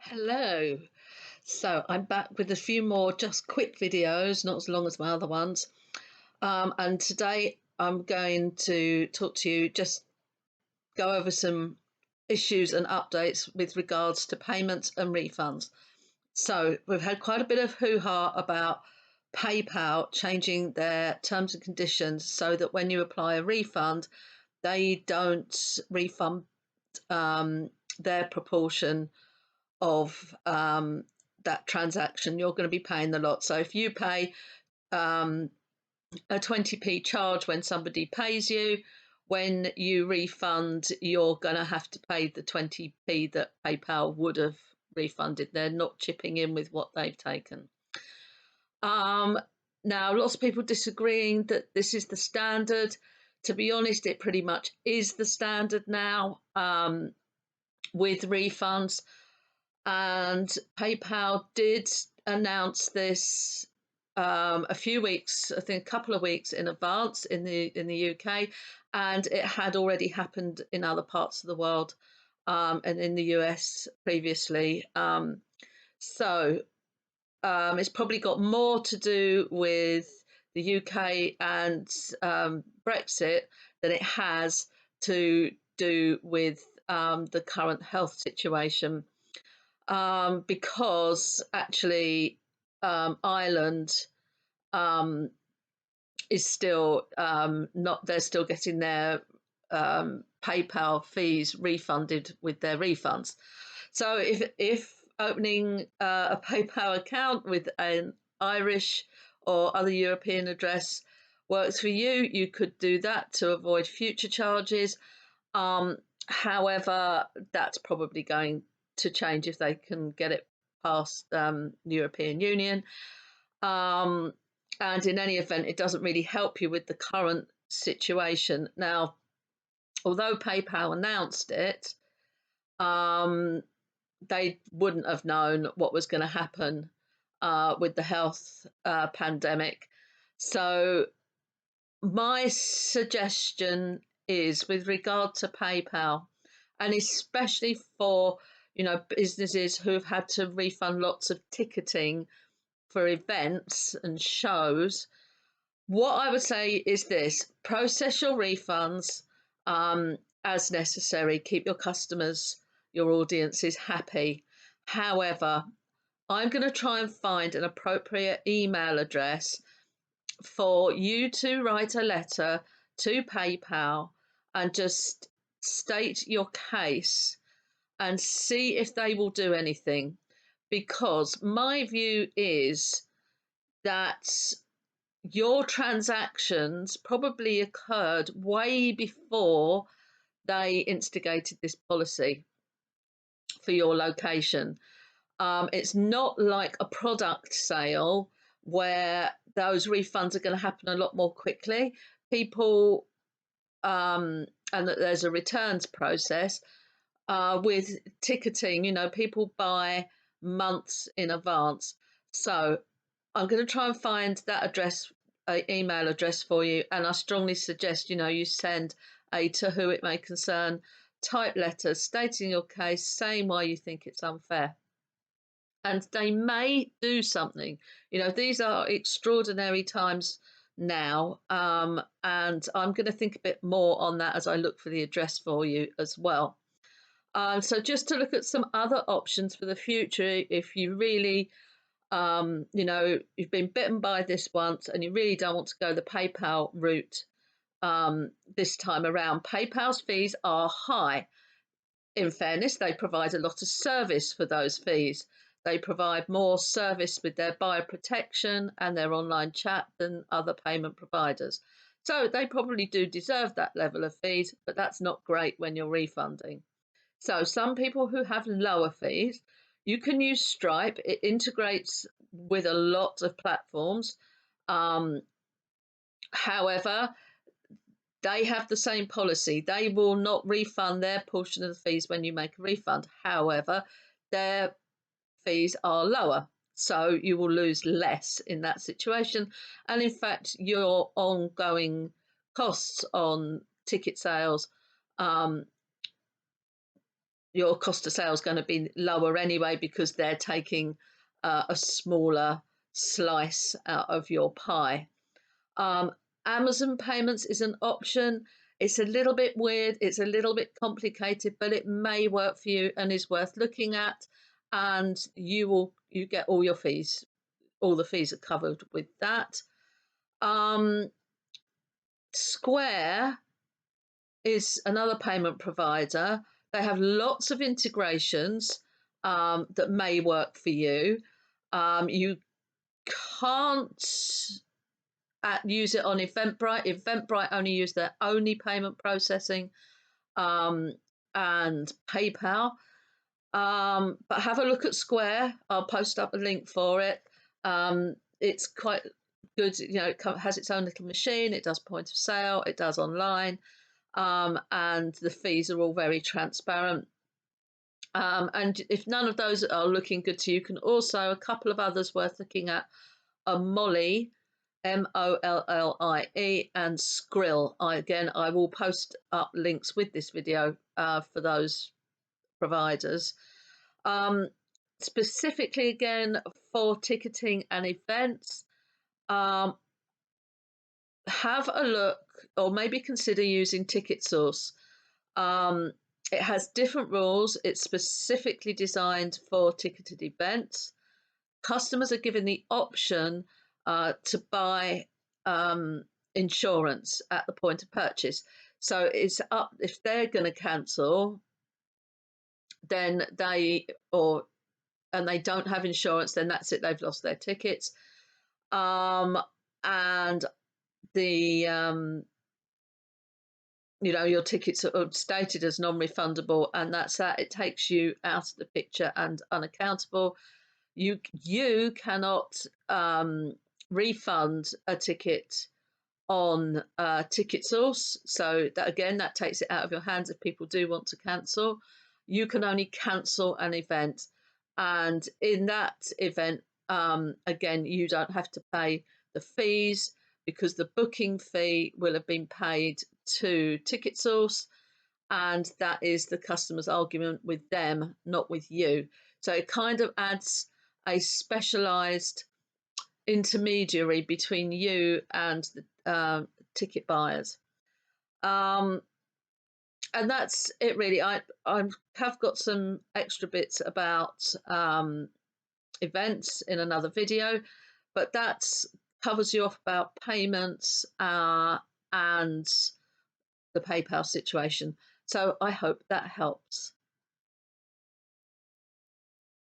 Hello. So I'm back with a few more just quick videos, not as long as my other ones. And today I'm going to talk to you, just go over some issues and updates with regards to payments and refunds. So we've had quite a bit of hoo-ha about PayPal changing their terms and conditions so that when you apply a refund, they don't refund their proportion of that transaction. You're going to be paying the lot. So if you pay um, a 20p charge when somebody pays you, when you refund, you're going to have to pay the 20p that PayPal would have refunded. They're not chipping in with what they've taken. Um, Now, lots of people disagreeing that this is the standard. To be honest, it pretty much is the standard now with refunds. And PayPal did announce this a few weeks, I think a couple of weeks in advance in the UK, and it had already happened in other parts of the world and in the US previously. So it's probably got more to do with the UK and Brexit than it has to do with the current health situation, because actually Ireland um, is still not, they're still getting their PayPal fees refunded with their refunds. So if opening a PayPal account with an Irish or other European address works for you, you could do that to avoid future charges. However, that's probably going to change if they can get it past the European Union. Um, and in any event, it doesn't really help you with the current situation. Now, although PayPal announced it, um, they wouldn't have known what was going to happen with the health pandemic. So, my suggestion is with regard to PayPal, and especially for businesses who have had to refund lots of ticketing for events and shows, what I would say is this: process your refunds as necessary, keep your customers, your audiences happy. However, I'm going to try and find an appropriate email address for you to write a letter to PayPal and just state your case and see if they will do anything. Because my view is that your transactions probably occurred way before they instigated this policy for your location. It's not like a product sale where those refunds are going to happen a lot more quickly. People, and that there's a returns process. With ticketing, people buy months in advance. So I'm going to try and find that email address for you, and I strongly suggest you send a "to who it may concern" type letter stating your case, saying why you think it's unfair, and they may do something. These are extraordinary times now, and I'm going to think a bit more on that as I look for the address for you as well. So just to look at some other options for the future, if you really you've been bitten by this once and you really don't want to go the PayPal route this time around. PayPal's fees are high. In fairness, they provide a lot of service for those fees. They provide more service with their buyer protection and their online chat than other payment providers. So they probably do deserve that level of fees, but that's not great when you're refunding. So some people who have lower fees, you can use Stripe. It integrates with a lot of platforms. Um, However, they have the same policy. They will not refund their portion of the fees when you make a refund. However, their fees are lower. So you will lose less in that situation. And in fact, your ongoing costs on ticket sales um, your cost of sale is going to be lower anyway because they're taking a smaller slice out of your pie. Amazon payments is an option. It's a little bit weird, it's a little bit complicated, but it may work for you and is worth looking at. And you get all your fees. All the fees are covered with that. Square is another payment provider. They have lots of integrations that may work for you. You can't use it on Eventbrite. Eventbrite only use their only payment processing and PayPal. But have a look at Square. I'll post up a link for it. It's quite good. It has its own little machine. It does point of sale. It does online. And the fees are all very transparent. And if none of those are looking good to you, can also, a couple of others worth looking at are Mollie, Mollie, and Skrill. I will post up links with this video for those providers. Specifically, again, for ticketing and events, have a look or maybe consider using TicketSource. It has different rules. It's specifically designed for ticketed events. Customers are given the option to buy insurance at the point of purchase. So it's up, if they're going to cancel, then they don't have insurance, then that's it, they've lost their tickets. And the your tickets are stated as non-refundable, and that's that. It takes you out of the picture and unaccountable. You cannot refund a ticket on TicketSource, so that takes it out of your hands if people do want to cancel. You can only cancel an event, and in that event, again, you don't have to pay the fees because the booking fee will have been paid to TicketSource, and that is the customer's argument with them, not with you. So it kind of adds a specialised intermediary between you and the ticket buyers. And that's it, really. I have got some extra bits about events in another video, but that covers you off about payments and the PayPal situation. So I hope that helps.